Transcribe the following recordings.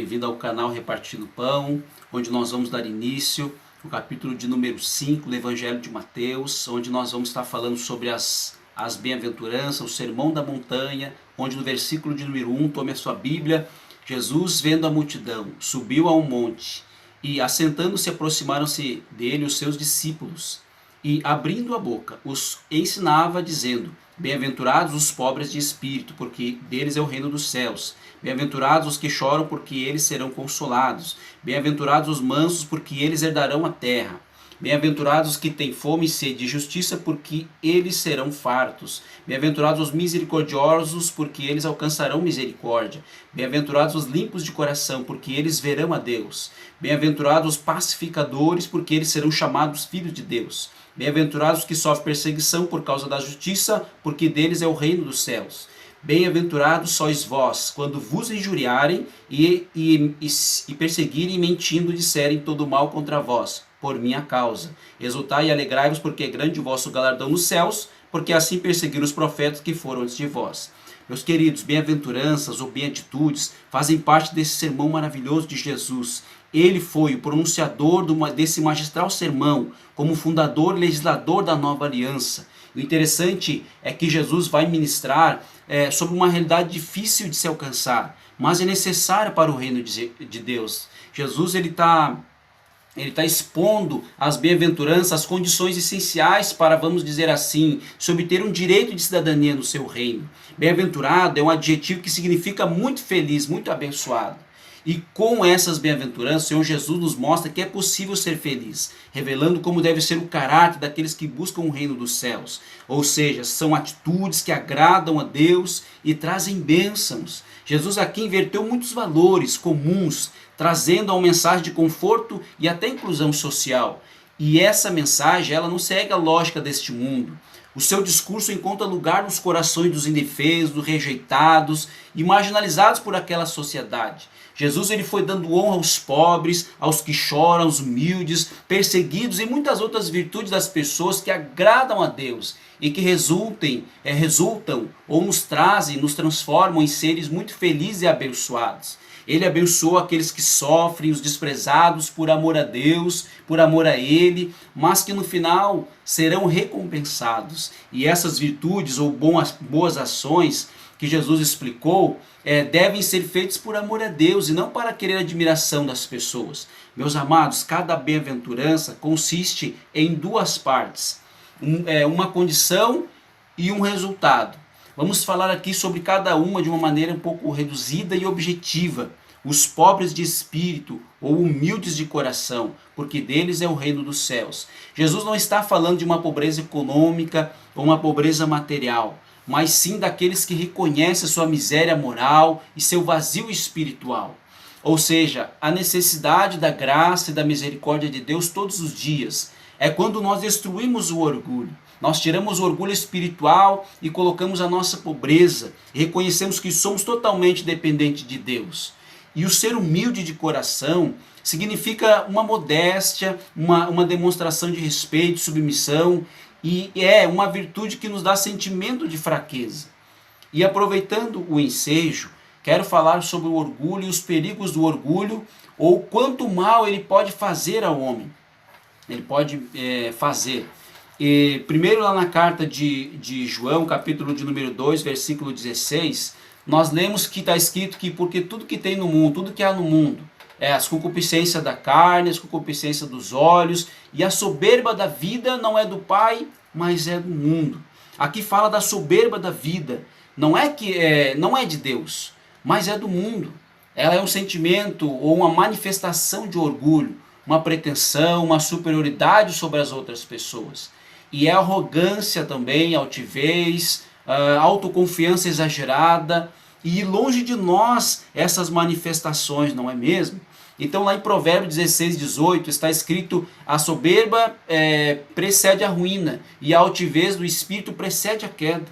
bem-vindo ao canal Repartindo Pão, onde nós vamos dar início ao capítulo de número 5 do Evangelho de Mateus, onde nós vamos estar falando sobre as bem-aventuranças, o Sermão da Montanha, onde no versículo de número 1, tome a sua Bíblia, Jesus, vendo a multidão, subiu a um monte, e assentando-se aproximaram-se dele os seus discípulos, e abrindo a boca, os ensinava, dizendo: Bem-aventurados os pobres de espírito, porque deles é o reino dos céus. Bem-aventurados os que choram, porque eles serão consolados. Bem-aventurados os mansos, porque eles herdarão a terra. Bem-aventurados os que têm fome e sede de justiça, porque eles serão fartos. Bem-aventurados os misericordiosos, porque eles alcançarão misericórdia. Bem-aventurados os limpos de coração, porque eles verão a Deus. Bem-aventurados os pacificadores, porque eles serão chamados filhos de Deus. Bem-aventurados os que sofrem perseguição por causa da justiça, porque deles é o reino dos céus. Bem-aventurados sois vós, quando vos injuriarem e perseguirem, mentindo, disserem todo mal contra vós, por minha causa. Exultai e alegrai-vos, porque é grande o vosso galardão nos céus, porque assim perseguiram os profetas que foram antes de vós. Meus queridos, bem-aventuranças ou beatitudes fazem parte desse sermão maravilhoso de Jesus. Ele foi o pronunciador desse magistral sermão, como fundador e legislador da nova aliança. O interessante é que Jesus vai ministrar sobre uma realidade difícil de se alcançar, mas é necessária para o reino de Deus. Jesus ele está expondo as bem-aventuranças, as condições essenciais para, vamos dizer assim, se obter um direito de cidadania no seu reino. Bem-aventurado é um adjetivo que significa muito feliz, muito abençoado. E com essas bem-aventuranças, o Senhor Jesus nos mostra que é possível ser feliz, revelando como deve ser o caráter daqueles que buscam o reino dos céus. Ou seja, são atitudes que agradam a Deus e trazem bênçãos. Jesus aqui inverteu muitos valores comuns, trazendo uma mensagem de conforto e até inclusão social. E essa mensagem ela não segue a lógica deste mundo. O seu discurso encontra lugar nos corações dos indefesos, dos rejeitados e marginalizados por aquela sociedade. Jesus ele foi dando honra aos pobres, aos que choram, aos humildes, perseguidos e muitas outras virtudes das pessoas que agradam a Deus e que resultam ou nos trazem, nos transformam em seres muito felizes e abençoados. Ele abençoa aqueles que sofrem, os desprezados por amor a Deus, por amor a Ele, mas que no final serão recompensados. E essas virtudes ou boas ações que Jesus explicou devem ser feitas por amor a Deus e não para querer a admiração das pessoas. Meus amados, cada bem-aventurança consiste em duas partes, uma condição e um resultado. Vamos falar aqui sobre cada uma de uma maneira um pouco reduzida e objetiva. Os pobres de espírito ou humildes de coração, porque deles é o reino dos céus. Jesus não está falando de uma pobreza econômica ou uma pobreza material, mas sim daqueles que reconhecem sua miséria moral e seu vazio espiritual. Ou seja, a necessidade da graça e da misericórdia de Deus todos os dias. É quando nós destruímos o orgulho. Nós tiramos o orgulho espiritual e colocamos a nossa pobreza. E reconhecemos que somos totalmente dependentes de Deus. E o ser humilde de coração significa uma modéstia, uma demonstração de respeito, submissão. E é uma virtude que nos dá sentimento de fraqueza. E aproveitando o ensejo, quero falar sobre o orgulho e os perigos do orgulho, ou quanto mal ele pode fazer ao homem. Ele pode fazer. E, primeiro lá na carta de João, capítulo de número 2, versículo 16, nós lemos que está escrito que porque tudo que tem no mundo, tudo que há no mundo, as concupiscências da carne, as concupiscências dos olhos e a soberba da vida não é do Pai, mas é do mundo. Aqui fala da soberba da vida, não é de Deus, mas é do mundo. Ela é um sentimento ou uma manifestação de orgulho, uma pretensão, uma superioridade sobre as outras pessoas. E é arrogância também, altivez, autoconfiança exagerada. E longe de nós essas manifestações, não é mesmo? Então lá em Provérbios 16, 18 está escrito: a soberba precede a ruína e a altivez do espírito precede a queda.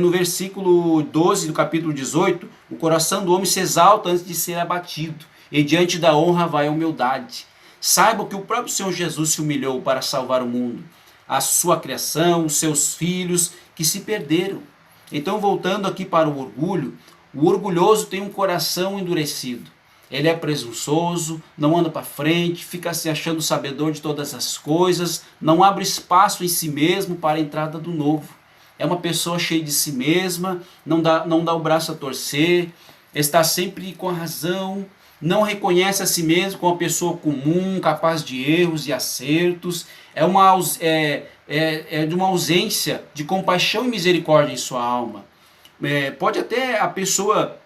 No versículo 12 do capítulo 18, o coração do homem se exalta antes de ser abatido, e diante da honra vai a humildade. Saiba que o próprio Senhor Jesus se humilhou para salvar o mundo, a sua criação, os seus filhos que se perderam. Então, voltando aqui para o orgulho, o orgulhoso tem um coração endurecido. Ele é presunçoso, não anda para frente, fica se achando sabedor de todas as coisas, não abre espaço em si mesmo para a entrada do novo. É uma pessoa cheia de si mesma, não dá o braço a torcer, está sempre com a razão, não reconhece a si mesmo como uma pessoa comum, capaz de erros e acertos, é de uma ausência de compaixão e misericórdia em sua alma. Pode até a pessoa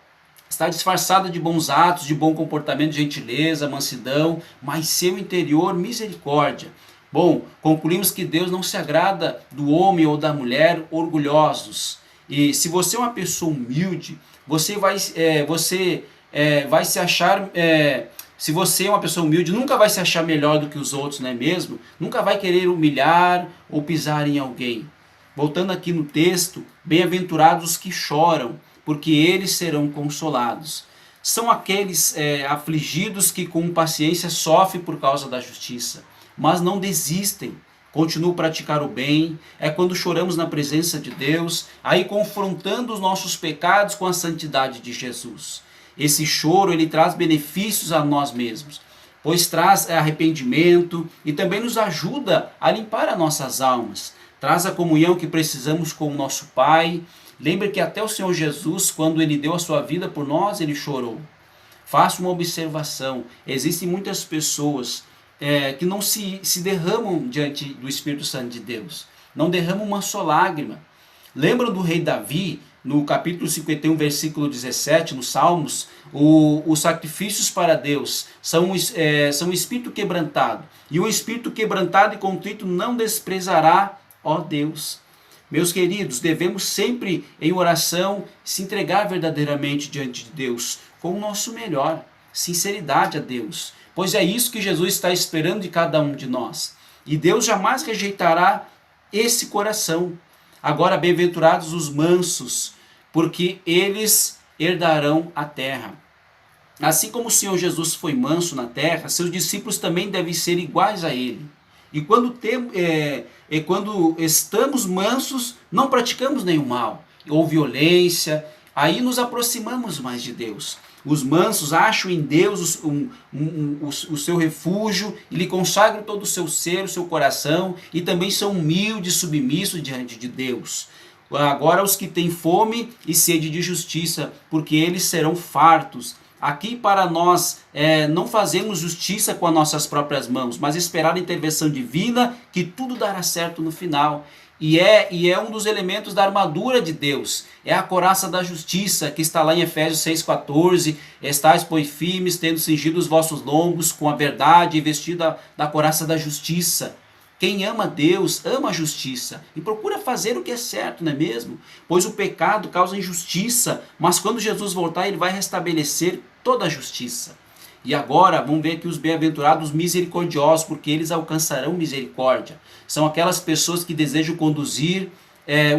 estar disfarçada de bons atos, de bom comportamento, gentileza, mansidão, mas seu interior, misericórdia. Bom, concluímos que Deus não se agrada do homem ou da mulher orgulhosos. E se você é uma pessoa humilde, você vai se achar... se você é uma pessoa humilde, nunca vai se achar melhor do que os outros, não é mesmo? Nunca vai querer humilhar ou pisar em alguém. Voltando aqui no texto, bem-aventurados os que choram, porque eles serão consolados. São aqueles afligidos que com paciência sofrem por causa da justiça, mas não desistem, continuam a praticar o bem. É quando choramos na presença de Deus, aí confrontando os nossos pecados com a santidade de Jesus. Esse choro, ele traz benefícios a nós mesmos, pois traz arrependimento e também nos ajuda a limpar as nossas almas. Traz a comunhão que precisamos com o nosso Pai. Lembre que até o Senhor Jesus, quando Ele deu a sua vida por nós, Ele chorou. Faça uma observação. Existem muitas pessoas que não se derramam diante do Espírito Santo de Deus. Não derramam uma só lágrima. Lembram do rei Davi, no capítulo 51, versículo 17, nos Salmos, os sacrifícios para Deus são um espírito quebrantado. E um espírito quebrantado e contrito não desprezará, ó Deus. Meus queridos, devemos sempre em oração se entregar verdadeiramente diante de Deus com o nosso melhor, sinceridade a Deus, pois é isso que Jesus está esperando de cada um de nós. E Deus jamais rejeitará esse coração. Agora, bem-aventurados os mansos, porque eles herdarão a terra. Assim como o Senhor Jesus foi manso na terra, seus discípulos também devem ser iguais a ele. E quando estamos mansos, não praticamos nenhum mal, ou violência, aí nos aproximamos mais de Deus. Os mansos acham em Deus o seu refúgio e lhe consagram todo o seu ser, o seu coração, e também são humildes, submissos diante de Deus. Agora os que têm fome e sede de justiça, porque eles serão fartos. Aqui para nós não fazemos justiça com as nossas próprias mãos, mas esperar a intervenção divina, que tudo dará certo no final. E é um dos elementos da armadura de Deus. É a couraça da justiça, que está lá em Efésios 6,14. Estais, pois, firmes, tendo cingido os vossos lombos com a verdade e vestido da couraça da justiça. Quem ama Deus, ama a justiça e procura fazer o que é certo, não é mesmo? Pois o pecado causa injustiça, mas quando Jesus voltar, ele vai restabelecer toda a justiça. E agora, vamos ver aqui os bem-aventurados misericordiosos, porque eles alcançarão misericórdia. São aquelas pessoas que desejam conduzir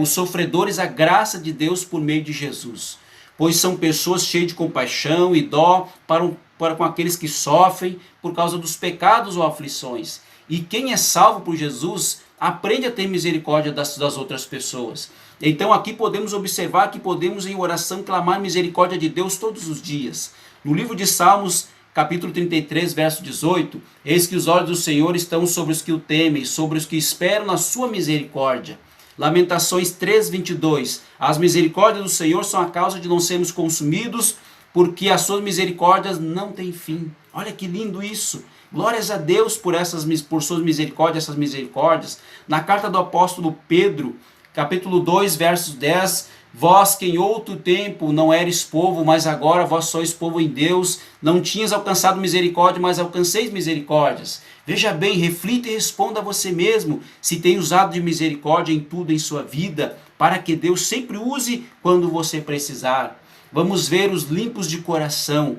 os sofredores à graça de Deus por meio de Jesus. Pois são pessoas cheias de compaixão e dó para com aqueles que sofrem por causa dos pecados ou aflições. E quem é salvo por Jesus aprende a ter misericórdia das outras pessoas. Então aqui podemos observar que podemos em oração clamar misericórdia de Deus todos os dias. No livro de Salmos, capítulo 33, verso 18, eis que os olhos do Senhor estão sobre os que o temem, sobre os que esperam na sua misericórdia. Lamentações 3, 22, as misericórdias do Senhor são a causa de não sermos consumidos, porque as suas misericórdias não têm fim. Olha que lindo isso. Glórias a Deus por suas misericórdias, essas misericórdias. Na carta do apóstolo Pedro, capítulo 2, versos 10, vós que em outro tempo não eres povo, mas agora vós sois povo em Deus, não tinhas alcançado misericórdia, mas alcanceis misericórdias. Veja bem, reflita e responda a você mesmo se tem usado de misericórdia em tudo em sua vida, para que Deus sempre use quando você precisar. Vamos ver os limpos de coração,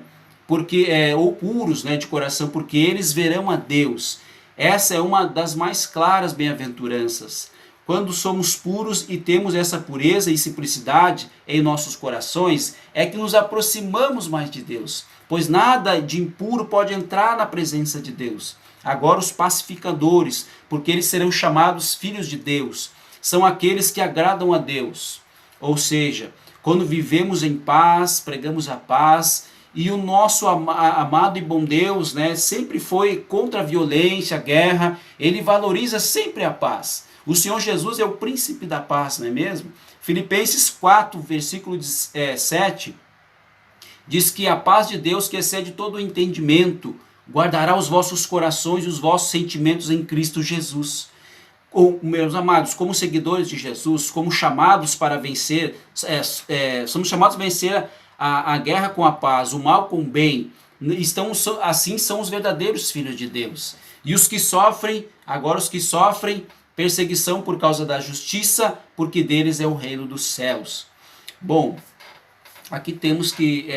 ou puros, de coração, porque eles verão a Deus. Essa é uma das mais claras bem-aventuranças. Quando somos puros e temos essa pureza e simplicidade em nossos corações, é que nos aproximamos mais de Deus, pois nada de impuro pode entrar na presença de Deus. Agora os pacificadores, porque eles serão chamados filhos de Deus, são aqueles que agradam a Deus. Ou seja, quando vivemos em paz, pregamos a paz, E o nosso amado e bom Deus, né, sempre foi contra a violência, a guerra. Ele valoriza sempre a paz. O Senhor Jesus é o príncipe da paz, não é mesmo? Filipenses 4, versículo 7, diz que a paz de Deus, que excede todo o entendimento, guardará os vossos corações e os vossos sentimentos em Cristo Jesus. Meus amados, como seguidores de Jesus, como chamados para vencer, somos chamados a vencer a guerra com a paz, o mal com o bem. Assim são os verdadeiros filhos de Deus. E os que sofrem, agora os que sofrem perseguição por causa da justiça, porque deles é o reino dos céus. Bom, aqui temos que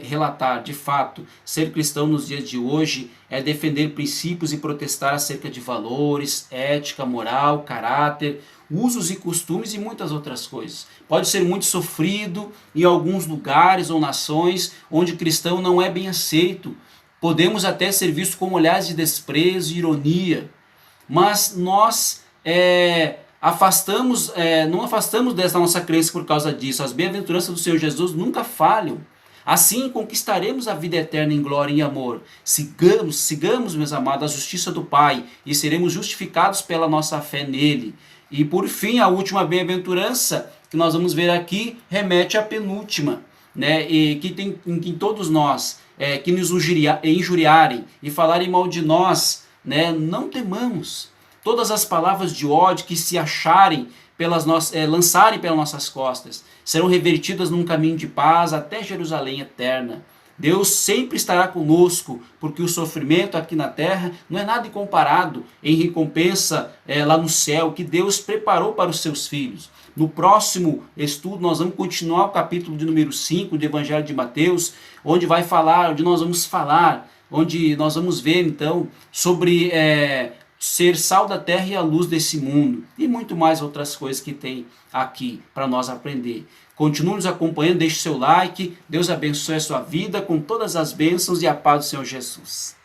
relatar, de fato, ser cristão nos dias de hoje é defender princípios e protestar acerca de valores, ética, moral, caráter, usos e costumes e muitas outras coisas. Pode ser muito sofrido em alguns lugares ou nações onde cristão não é bem aceito. Podemos até ser vistos com olhares de desprezo e ironia, mas nós não afastamos dessa nossa crença por causa disso. As bem-aventuranças do Senhor Jesus nunca falham. Assim conquistaremos a vida eterna em glória e amor. Sigamos, meus amados, a justiça do Pai e seremos justificados pela nossa fé nele. E por fim, a última bem-aventurança que nós vamos ver aqui remete à penúltima, né? E em que todos nós que nos injuriarem e falarem mal de nós, né, não temamos. Todas as palavras de ódio que se acharem lançarem pelas nossas costas serão revertidas num caminho de paz até Jerusalém eterna. Deus sempre estará conosco, porque o sofrimento aqui na terra não é nada comparado em recompensa lá no céu, que Deus preparou para os seus filhos. No próximo estudo nós vamos continuar o capítulo de número 5 do Evangelho de Mateus, onde nós vamos ver então sobre ser sal da terra e a luz desse mundo, e muito mais outras coisas que tem aqui para nós aprender. Continue nos acompanhando, deixe seu like, Deus abençoe a sua vida com todas as bênçãos e a paz do Senhor Jesus.